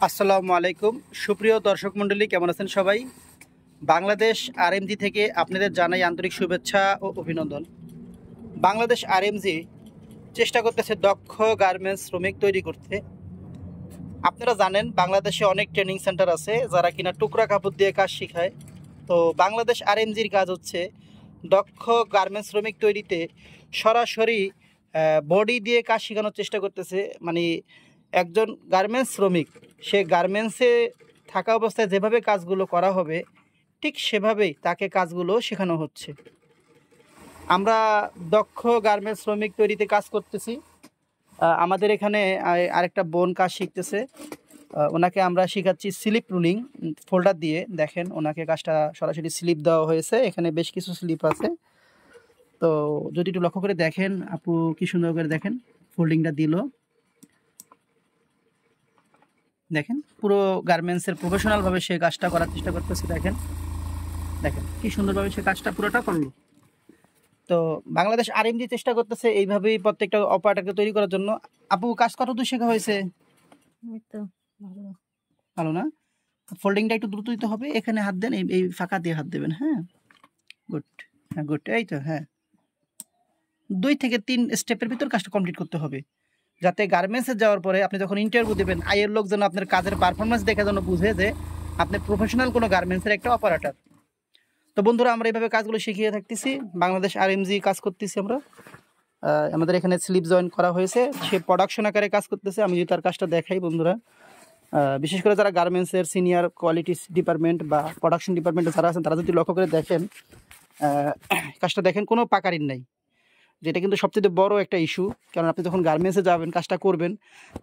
আসসালামু আলাইকুম সুপ্রিয় দর্শক মণ্ডলী, কেমন আছেন সবাই? বাংলাদেশ আরএমজি থেকে আপনাদের জানাই আন্তরিক শুভেচ্ছা ও অভিনন্দন। বাংলাদেশ আরএমজি চেষ্টা করতেছে দক্ষ গার্মেন্টস শ্রমিক তৈরি করতে। আপনারা জানেন বাংলাদেশে অনেক ট্রেনিং সেন্টার আছে যারা কিনা টুকরা কাপড় দিয়ে কাজ শেখায়। তো বাংলাদেশ আরএমজির কাজ হচ্ছে দক্ষ গার্মেন্টস শ্রমিক তৈরিতে সরাসরি বডি দিয়ে কাজ শেখানোর চেষ্টা করতেছে। মানে একজন গার্মেন্টস শ্রমিক সে গার্মেন্টসে থাকা অবস্থায় যেভাবে কাজগুলো করা হবে ঠিক সেভাবেই তাকে কাজগুলো শেখানো হচ্ছে। আমরা দক্ষ গার্মেন্টস শ্রমিক তৈরিতে কাজ করতেছি। আমাদের এখানে আরেকটা বোন কাজ শিখতেছে। ওনাকে আমরা শেখাচ্ছি স্লিপ রুলিং ফোল্ডার দিয়ে। দেখেন ওনাকে কাজটা সরাসরি স্লিপ দেওয়া হয়েছে, এখানে বেশ কিছু স্লিপ আছে। তো যদি একটু লক্ষ্য করে দেখেন, আপু কি সুন্দর করে দেখেন ফোল্ডিংটা দিল। দেখেন পুরো গার্মেন্টসের প্রফেশনালভাবে সে কাজটা করার চেষ্টা করতেছে। দেখেন দেখেন কি সুন্দরভাবে সে কাজটা পুরোটা করলো। তো বাংলাদেশ আরএমজি চেষ্টা করতেছে এইভাবেই প্রত্যেকটা অপারেটরকে তৈরি করার জন্য। আপু কাজ কতদূর শেখা হয়েছে? ভালো না? ফোল্ডিংটা একটু দ্রুত দিতে হবে। এখানে হাত দেন, এই ফাঁকা দিয়ে হাত দেবেন। হ্যাঁ, গুড। হ্যাঁ গুড, এই তো। হ্যাঁ, 2 থেকে 3 স্টেপের ভিতর কাজটা কমপ্লিট করতে হবে, যাতে গার্মেন্টসে যাওয়ার পরে আপনি যখন ইন্টারভিউ দেবেন আইয়ের লোক যেন আপনার কাজের পারফরমেন্স দেখে যেন বুঝে যে আপনি প্রফেশনাল কোনো গার্মেন্টসের একটা অপারেটর। তো বন্ধুরা, আমরা এইভাবে কাজগুলো শিখিয়ে থাকতেছি। বাংলাদেশ আরএমজি কাজ করতেছি আমরা। আমাদের এখানে স্লিপ জয়েন করা হয়েছে, সে প্রোডাকশন আকারে কাজ করতেছে। আমি যদি তার কাজটা দেখাই বন্ধুরা, বিশেষ করে যারা গার্মেন্টসের সিনিয়র কোয়ালিটি ডিপার্টমেন্ট বা প্রোডাকশন ডিপার্টমেন্টে যারা আছেন তারা যদি লক্ষ্য করে দেখেন, কাজটা দেখেন কোনো পাকারিন নাই, যেটা কিন্তু সবচেয়ে বড় একটা ইস্যু। কারণ আপনি যখন গার্মেন্টসে যাবেন কাজটা করবেন,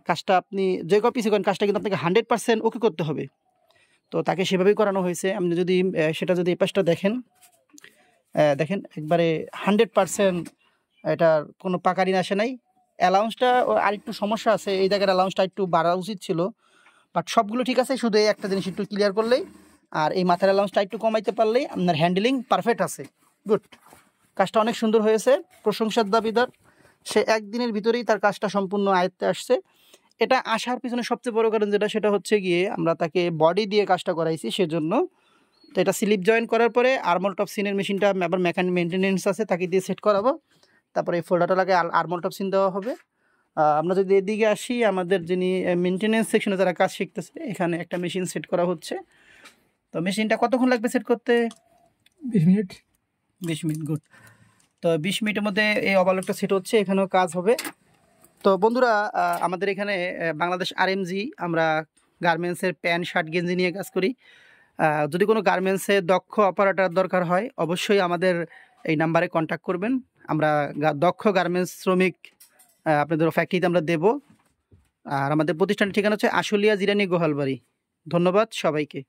কাজটা আপনি যে কপিসে করেন কাজটা কিন্তু আপনাকে 100% ওকে করতে হবে। তো তাকে সেভাবেই করানো হয়েছে। আপনি যদি সেটা যদি এই পাশটা দেখেন, দেখেন একবারে 100% এটার কোনো পাকারিন আসে নাই। অ্যালাউন্সটা আর একটু সমস্যা আছে, এই জায়গার অ্যালাউন্সটা একটু বাড়া উচিত ছিল, বাট সবগুলো ঠিক আছে। শুধু এই একটা জিনিস একটু ক্লিয়ার করলেই আর এই মাথার অ্যালাউন্সটা একটু কমাইতে পারলেই আপনার হ্যান্ডেলিং পারফেক্ট আছে। গুড। কাজটা অনেক সুন্দর হয়েছে, প্রশংসার দাবিদার। সে একদিনের ভিতরেই তার কাজটা সম্পূর্ণ আয়ত্তে আসছে। এটা আসার পিছনে সবচেয়ে বড় কারণ যেটা, সেটা হচ্ছে গিয়ে আমরা তাকে বডি দিয়ে কাজটা করাইছি সেজন্য। তো এটা স্লিপ জয়েন করার পরে আর্মল টপ সিনের মেশিনটা আবার মেনটেনেন্স আছে, তাকে দিয়ে সেট করাবো। তারপরে এই ফোল্ডারটা লাগে আর্মল টপ সিন দেওয়া হবে। আমরা যদি এদিকে আসি, আমাদের যিনি মেনটেনেন্স সেকশনে যারা কাজ শিখতেছে, এখানে একটা মেশিন সেট করা হচ্ছে। তো মেশিনটা কতক্ষণ লাগবে সেট করতে? 20 মিনিট। 20 minute, good. তো 20 মিনিটের মধ্যে এই ওভারলকটা সেট হচ্ছে, এখানেও কাজ হবে। তো বন্ধুরা, আমাদের এখানে বাংলাদেশ আরএমজি আমরা গার্মেন্টসের প্যান্ট শার্ট গেঞ্জি নিয়ে কাজ করি। যদি কোনো গার্মেন্টসে দক্ষ অপারেটর দরকার হয় অবশ্যই আমাদের এই নাম্বারে কন্ট্যাক্ট করবেন। আমরা দক্ষ গার্মেন্টস শ্রমিক আপনাদের ফ্যাক্টরিতে আমরা দেব। আর আমাদের প্রতিষ্ঠানের ঠিকানা হচ্ছে আশুলিয়া জিরানি গোহালবাড়ি। ধন্যবাদ সবাইকে।